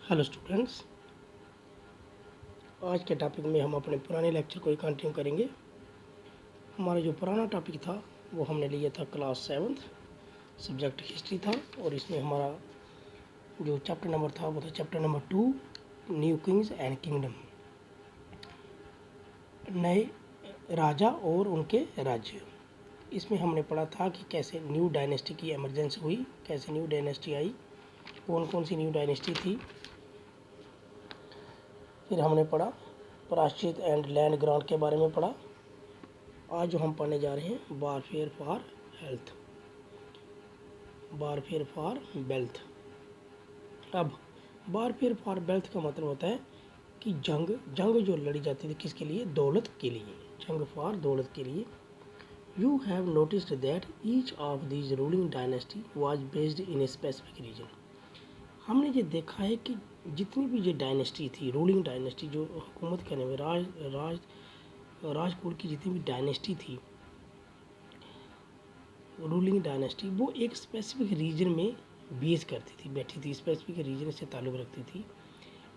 Hello students, आज के topic में हम अपने पुराने लेक्चर को ही कंटिन्यू करेंगे। हमारा जो पुराना टॉपिक था वो हमने लिया था क्लास 7th, सब्जेक्ट हिस्ट्री था। और इसमें हमारा जो चैप्टर नंबर था वो था chapter number 2, new Kings and kingdom, नए राजा और उनके राज्य। इसमें हमने पढ़ा था कि कैसे न्यू डायनेस्टी की एमरजेंसी हुई, कैसे न्यू डायनेस्टी आई, कौन कौन सी न्यू डायनेस्टी थी। फिर हमने पढ़ा प्रायश्चित एंड लैंड ग्रांट के बारे में पढ़ा। आज जो हम पढ़ने जा रहे हैं warfare for health, warfare for wealth. अब वारफेयर फॉर वेल्थ का मतलब होता है कि जंग जो लड़ी जाती थी किसके लिए? दौलत के लिए, जंग फॉर दौलत के लिए। You have noticed that each of these ruling dynasty was based in a specific region. हमने ये देखा है कि जितनी भी ये डायनेस्टी थी, रूलिंग डायनेस्टी जो हुकूमत करने में राजकुल की जितनी भी डायनेस्टी थी, रूलिंग डायनेस्टी, वो एक स्पेसिफिक रीजन में बेस करती थी, बैठी थी, स्पेसिफिक रीजन से ताल्लुक़ रखती थी।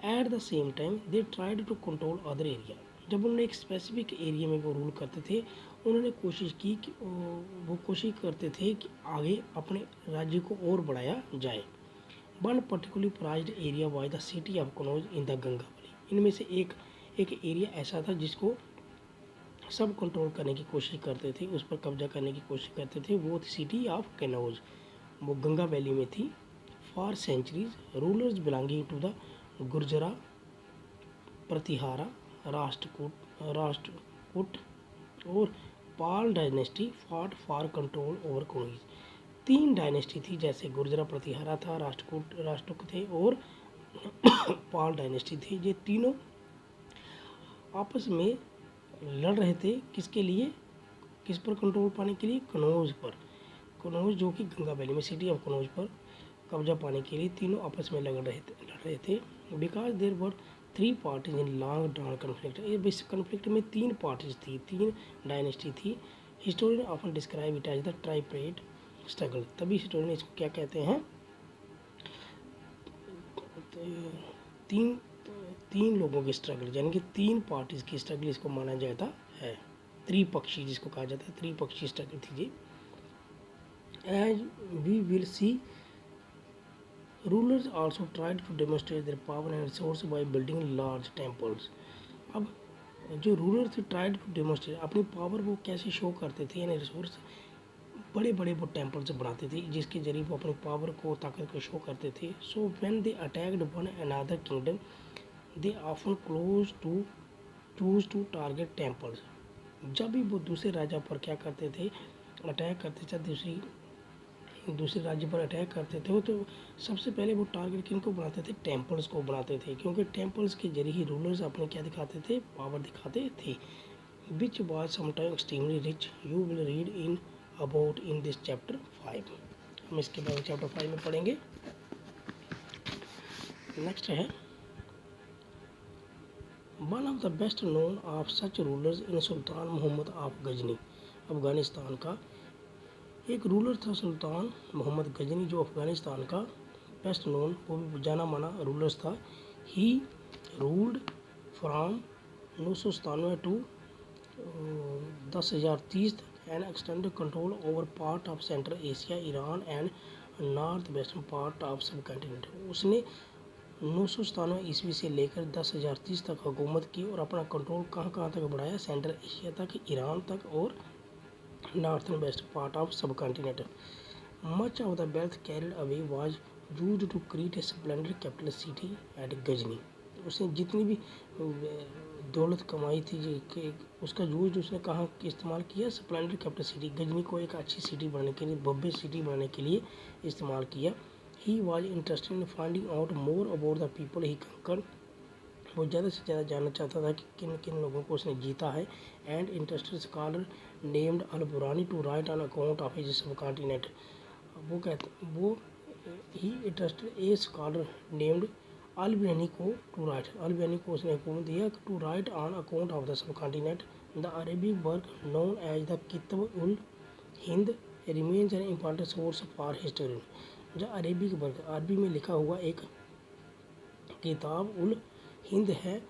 At the same time they tried to control other area. जब उन्होंने एक स्पेसिफिक एरिया में वो रूल करते थे, उन्होंने कोशिश की कि वो कोशिश करते थे कि आगे अपने राज्य को और बढ़ाया जाए। One particularly prized area was the city of Kannauj in the Ganga valley. इनमें से एक एरिया ऐसा था जिसको सब कंट्रोल करने की कोशिश करते थे, उस पर कब्जा करने की कोशिश करते थे। वो थी सिटी ऑफ कनौज, वो गंगा वैली में थी। For centuries rulers belonging to the Gurjara, Pratihara, Rashtrakuta और Pala dynasty fought for control over Kannauj. 3 dynasty थी, जैसे गुर्जरा प्रतिहारा था, राष्ट्रकूट थे और पाल डायनेस्टी थी। ये तीनों आपस में लड़ रहे थे किसके लिए, किस पर कंट्रोल पाने के लिए? कनौज पर। कनौज जो कि गंगा वैली में, सिटी ऑफ कनौज पर कब्जा पाने के लिए तीनों आपस में लड़ रहे थे। Because there were 3 parties in long drawn conflict. इस कन्फ्लिक्ट में 3 पार्टीज थी, 3 डायनेस्टी थी। Historian often describe it as the tripartite struggle. तभी हिस्टोरियन इसको क्या कहते हैं? तीन तीन लोगों की स्ट्रगल, यानी कि 3 पार्टीज की स्ट्रगल इसको माना जाता है। त्रिपक्षी जिसको कहा जाता है, त्रिपक्षी स्ट्रगल थी जी। As we will see, rulers also tried to demonstrate their power and resource by building large temples. अब जो रूलर थे ट्राइड टू डेमोन्स्ट्रेट, अपनी पावर वो कैसे शो करते थे, यानी रिसोर्स बड़े बड़े वो टेम्पल्स बनाते थे जिसके जरिए वो अपनी पावर को, ताकत को शो करते थे। So when they attacked one another kingdom they often choose to target temples. जब भी वो दूसरे राजा पर क्या करते थे, अटैक करते थे, दूसरे राज्य पर अटैक करते थे, तो सबसे पहले वो टारगेट किनको बनाते थे? टेम्पल्स को बनाते थे, क्योंकि टेम्पल्स के जरिए ही रूलर्स अपने क्या दिखाते थे? पावर दिखाते थे। Which was sometime extremely rich. You will read in about in this chapter 5। हम इसके बाद चैप्टर 5 में पढ़ेंगे। नेक्स्ट है one of the best known of such rulers in Sultan Mohammad of Ghazni. Afghanistan का एक रूलर था सुल्तान मोहम्मद गजनी, जो अफगानिस्तान का बेस्ट नोन, वो भी जाना माना रूलर्स था। He ruled from 997 to 10,030 and extended control over part of central Asia, Iran and north western part of subcontinent. उसने 997 ईस्वी से लेकर 10,030 तक हुकूमत की और अपना कंट्रोल कहाँ कहाँ तक बढ़ाया? सेंट्रल एशिया तक, ईरान तक और north and west part of subcontinent. Much of the wealth carried away was used to create a splendour capital city at Ghazni. उसने जितनी भी दौलत कमाई थी उसका यूज उसने कहाँ इस्तेमाल किया? स्प्लेंडर कैपिटल सिटी, गजनी को एक अच्छी सिटी बनाने के लिए, भव्य सिटी बनाने के लिए इस्तेमाल किया। He was interested in finding out more about the people he conquered. वो ज़्यादा से ज़्यादा जानना चाहता था कि किन किन लोगों को उसने जीता है। And interested scholar named Al Biruni to write on account of his subcontinent. वो ही interested a scholar named Albiruni को टू राइट, अलबियानी को उसने हुक्म दिया to write on account of the subcontinent. The Arabic work known as the Kitab ul Hind remains an important source for historian. जो Arabic work, अरबी में लिखा हुआ एक किताब उल हिंद है,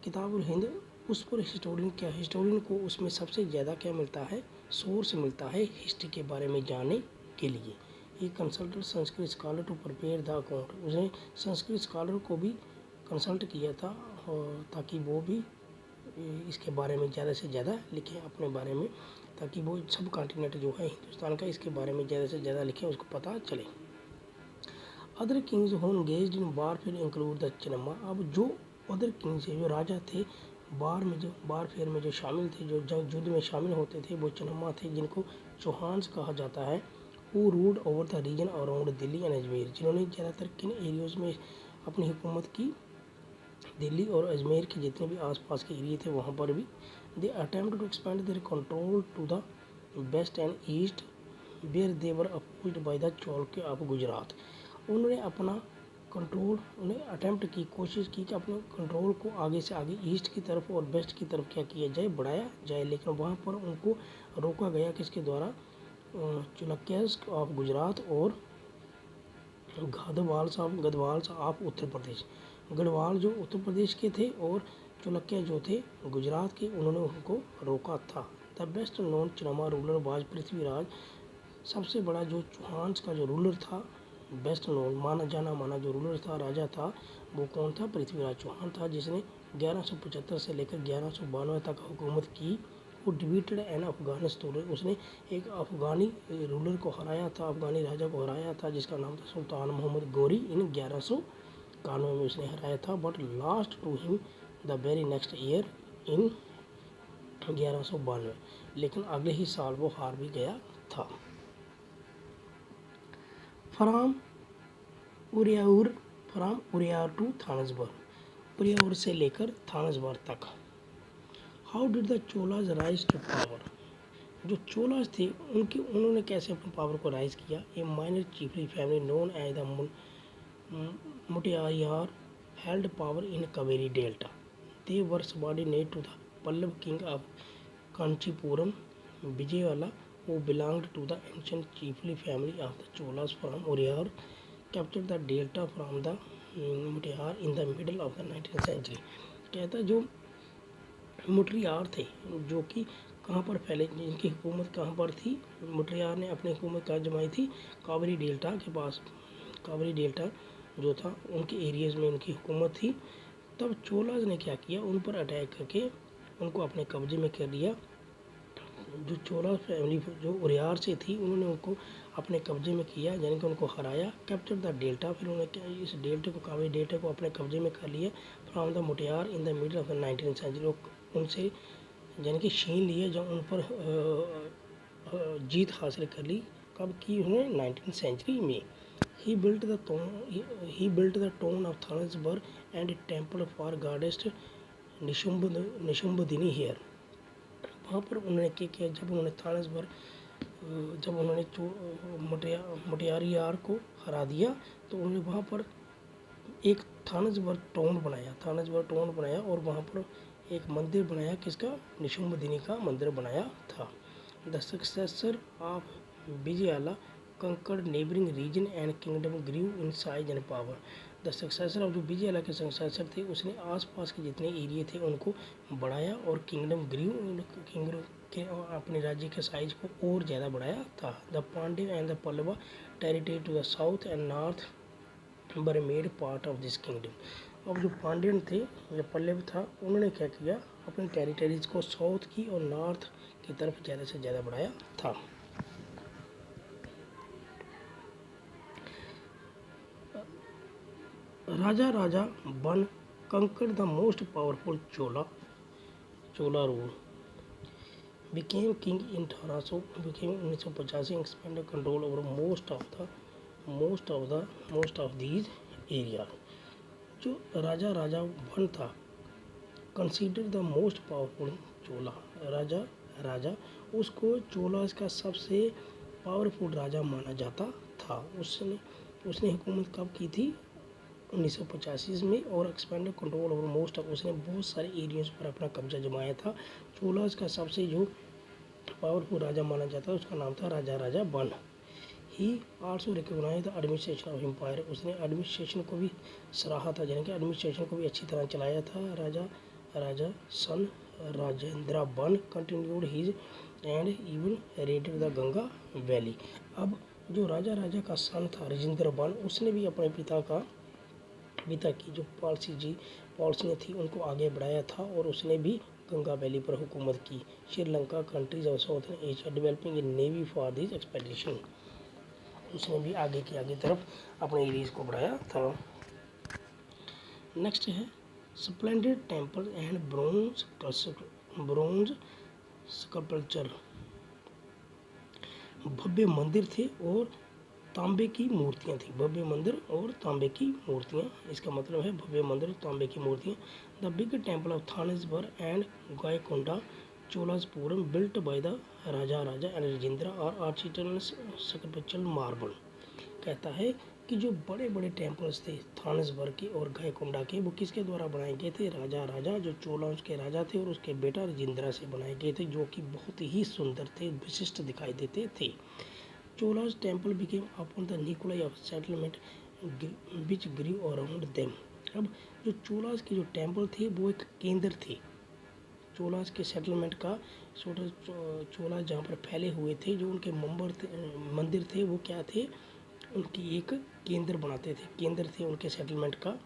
किताब उल हिंद, उस पर हिस्टोरियन को उसमें सबसे ज़्यादा क्या मिलता है, सोर्स मिलता है हिस्ट्री के बारे में जानने के लिए। ये consulted Sanskrit scholar to prepare the account, उसने संस्कृत स्कॉलर को भी कंसल्ट किया था ताकि वो भी इसके बारे में ज़्यादा से ज़्यादा लिखें अपने बारे में, ताकि वो सब कॉन्टिनेंट जो है हिंदुस्तान का इसके बारे में ज़्यादा से ज़्यादा लिखें, उसको पता चले। Other Kings who engaged in warfare include the Chinnamma. अब जो अदर किंग्स है, जो राजा थे वारफेयर में जो शामिल थे, जो युद्ध में शामिल होते थे, वो चिन्नम्मा थे, जिनको चौहान्स कहा जाता है। Who ruled over the region around Delhi and Ajmer, जिन्होंने ज़्यादातर किन एरियाज़ में अपनी हुकूमत की, दिल्ली और अजमेर के जितने भी आसपास के एरिया थे वहाँ पर भी। They attempt to expand their control to the west and east where they were opposed by the Chalukya of Gujarat. उन्होंने अपना कंट्रोल, उन्हें अटेम्प्ट की, कोशिश की कि अपने कंट्रोल को आगे से आगे ईस्ट की तरफ और वेस्ट की तरफ क्या किया जाए, बढ़ाया जाए, लेकिन वहाँ पर उनको रोका गया किसके द्वारा, चालुक्यस ऑफ गुजरात और गढ़वाल्स ऑफ उत्तर प्रदेश। गढ़वाल जो उत्तर प्रदेश के थे और चालुक्य जो थे गुजरात के, उन्होंने उनको रोका था। The best known Chinnamma ruler was Prithviraj, सबसे बड़ा जो चौहान्स का जो रूलर था, बेस्ट नोन माना जो रूलर था, राजा था, वो कौन था, पृथ्वीराज चौहान था, जिसने 1175 से लेकर 1192 तक हुकूमत की। वो डिबीटेड एन अफगानिस्तान रूलर, उसने एक अफगानी रूलर को हराया था, अफगानी राजा को हराया था, जिसका नाम था सुल्तान मोहम्मद गोरी। इन 1191 में उसने हराया था, but lost to him the very next year in 1192, लेकिन अगले ही साल वो हार भी गया था। फ्राम उरियार टू थानेसबर, उरियार से लेकर थानेसबर तक। How did the Cholas rise to power, जो चोलाज थे उन्होंने कैसे अपने पावर को राइज किया। A minor chiefly family known as the Muttaraiyar held power in Kaveri delta. They were subordinate to the Pallava king of Kanchipuram Vijayalaya, who belonged to the ancient chiefly family of the Cholas from Uriyar, captured the delta from the Mutiyar in the middle of the 19th century। कहता जो मुटियार थे, जो कि कहाँ पर फैले, जिनकी हुकूमत कहाँ पर थी, मुटियार ने अपनी हुकूमत कहाँ जमाई थी, कावेरी डेल्टा के पास। कावेरी डेल्टा जो था उनके एरियाज़ में उनकी हुकूमत थी। तब चोलाज ने क्या किया, उन पर अटैक करके उनको अपने कब्जे में कर लिया। जो चोला फैमिली जो उरियार से थी, उन्होंने उनको अपने कब्जे में किया, यानी कि उनको हराया। कैप्चर द डेल्टा, फिर उन्होंने क्या इस डेल्टा को, कावेरी डेल्टा को अपने कब्जे में कर लिया। From the Muttaraiyar in the middle of the 19th century, उनसे यानी कि छीन लिए, जब उन पर जीत हासिल कर ली। कब की उन्होंने, 19th सेंचुरी में। He built the town of Thanesar and temple for goddess Nishumbhasudini here. वहाँ पर उन्होंने क्या किया, जब उन्होंने थानेसबर, जब उन्होंने मुटियार को हरा दिया, तो उन्होंने वहाँ पर एक थानेसबर टाउन बनाया और वहाँ पर एक मंदिर बनाया, किसका, निशुम्भदिनी का मंदिर बनाया था। The successor of विजयाला conquered neighboring region and kingdom grew in size and power। The successor of जो विजयाला के सक्सेसर थे, उसने आसपास के जितने एरिया थे उनको बढ़ाया और किंगडम के अपने राज्य के साइज को और ज़्यादा बढ़ाया था। The Pandya and the Pallava territory to the south and north were made part of this kingdom. अब जो पांड्यन थे, जो पल्लव था, उन्होंने क्या किया, अपनी टेरिटरीज को साउथ की और नॉर्थ की तरफ ज़्यादा से ज़्यादा बढ़ाया था। Raja one conquered the most powerful Chola rule, became king in 1985, expanded control over most of these areas। जो राजा वन था, कंसीडर द मोस्ट पावरफुल चोला, राजा उसको चोलास का सबसे पावरफुल राजा माना जाता था। उसने हुकूमत कब की थी, 1985 में, और expanded control over most of, उसने बहुत सारे एरियाज पर अपना कब्जा जमाया था। चोलास का सबसे जो पावरफुल राजा माना जाता है उसका नाम था Raja one. He also recognise the administration of empire, उसने एडमिनिस्ट्रेशन को भी सराहा था, यानी कि एडमिनिस्ट्रेशन को भी अच्छी तरह चलाया था। Raja son Rajendra one continued his and even raided the Ganga valley. अब जो राजा का सन था राजेंद्र वन, उसने भी अपने पिता की जो पॉलिसियाँ थी उनको आगे बढ़ाया था और उसने भी गंगा वैली पर हुकूमत की। Sri Lanka countries of southern Asia developing a navy for this expedition, उसने भी आगे की आगे तरफ अपने एरियाज को बढ़ाया था। नेक्स्ट है splendid temple and bronze sculpture, भव्य मंदिर थे और तांबे की मूर्तियाँ थी। भव्य मंदिर और तांबे की मूर्तियाँ, इसका मतलब है भव्य मंदिर और तांबे की मूर्तियाँ। The big temple of Thaneshwar and Gangaikonda Cholapuram built by the Raja and Rajendra और आर्किटेक्चर स्कल्पचरल मार्बल। कहता है कि जो बड़े बड़े टेम्पल्स थे थानेश्वर के और गायकोंडा के, वो किसके द्वारा बनाए गए थे? राजा जो चोला के राजा थे और उसके बेटा राजेंद्र से बनाए गए थे, जो कि बहुत ही सुंदर थे, विशिष्ट दिखाई देते थे। चोला's temple became upon the nuclei of settlement which grew around them। अब जो चोलास के जो टेम्पल थे वो एक केंद्र थे चोलास के सेटलमेंट का। चोला जहाँ पर फैले हुए थे, जो उनके मंदिर थे वो क्या थे? उनकी एक केंद्र बनाते थे, केंद्र थे उनके सेटलमेंट का।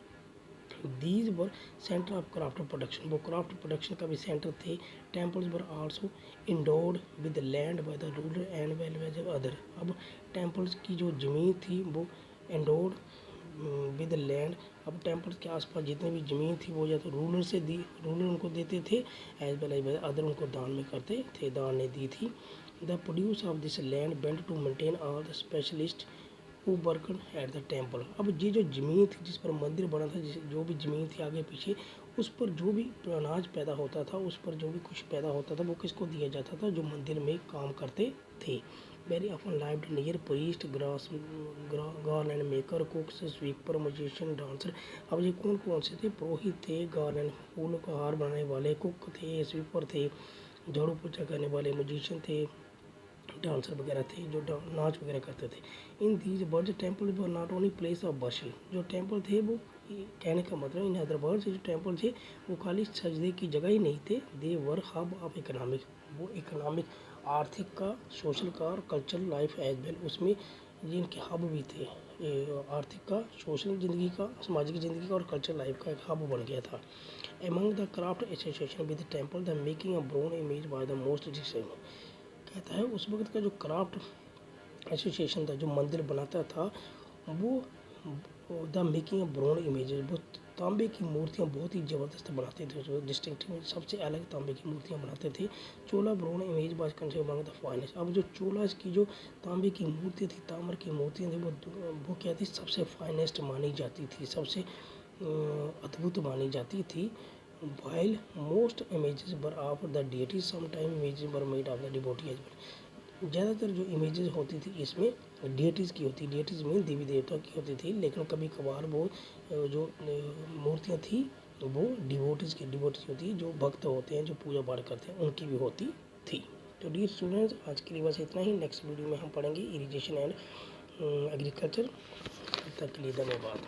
These were centre of craft production, वो क्राफ्ट प्रोडक्शन का भी सेंटर थे। Temples were also endured with land by the ruler and well other. अब टेम्पल्स की जो ज़मीन थी वो इंडोर्ड विद लैंड, अब टेम्पल्स के आसपास जितनी भी ज़मीन थी वो या तो रूलर उनको देते थे, एज वेल एज अदर उनको दान में करते थे, दान ने दी थी। The produce of this land went to maintain all the specialist who worked at the temple. अब ये जो ज़मीन थी जिस पर मंदिर बना था, जो भी ज़मीन थी आगे पीछे, उस पर जो भी अनाज पैदा होता था, उस पर जो भी कुछ पैदा होता था, वो किसको दिया जाता था? जो मंदिर में काम करते थे। Very often lived near priest garland maker कुक्स sweeper musician dancer. अब ये कौन कौन से थे? पुरोहित थे, गार्लैंड फूल का हार बनाने वाले, कुक थे, स्वीपर थे, झाड़ू पोछा करने वाले, म्यूजिशियन थे, डांसर वगैरह थे जो नाच वगैरह करते थे। In these words temple were not only place of worship, जो टेम्पल थे वो, कहने का मतलब इन अदर वर्ड्स जो टेम्पल थे वो खाली सजदे की जगह ही नहीं थे। दे वर हब ऑफ इकोनॉमिक, वो इकोनॉमिक आर्थिक का, सोशल का और कल्चरल लाइफ एज वेल, उसमें जिनके हब भी थे, आर्थिक का, सोशल ज़िंदगी का, सामाजिक ज़िंदगी का और कल्चरल लाइफ का एक हब बन गया था। Among the craft association with temple the making a bronze image by the most disable. कहता है उस वक्त का जो क्राफ्ट एसोसिएशन था, जो मंदिर बनाता था, वो the making of bronze images, वो तांबे की मूर्तियाँ बहुत ही ज़बरदस्त बनाते थे, जो डिस्टिंक्टिव सबसे अलग तांबे की मूर्तियाँ बनाते थे। चोला ब्रोन इमेज बाज कंसिडर्ड अमंग द फाइनेस्ट। अब जो चोलास की जो तांबे की मूर्तियाँ थी, ताम्र की मूर्तियाँ थी, वो क्या थी? सबसे फाइनेस्ट मानी जाती थी, सबसे अद्भुत मानी जाती थी। while most images were of the deities, sometimes images were made of the devotee as well। ज़्यादातर जो इमेजेस होती थी इसमें डीएटीज़ की होती, डीएटीज़ में देवी देवता की होती थी, लेकिन कभी कभार वो जो मूर्तियाँ थी वो डिवोटीज़ होती है, जो भक्त होते हैं, जो पूजा पाठ करते हैं, उनकी भी होती थी। तो डियर स्टूडेंट्स, आज के लिए बस इतना ही। नेक्स्ट वीडियो में हम पढ़ेंगे इरिगेशन एंड एग्रीकल्चर। तब तक के लिए धन्यवाद।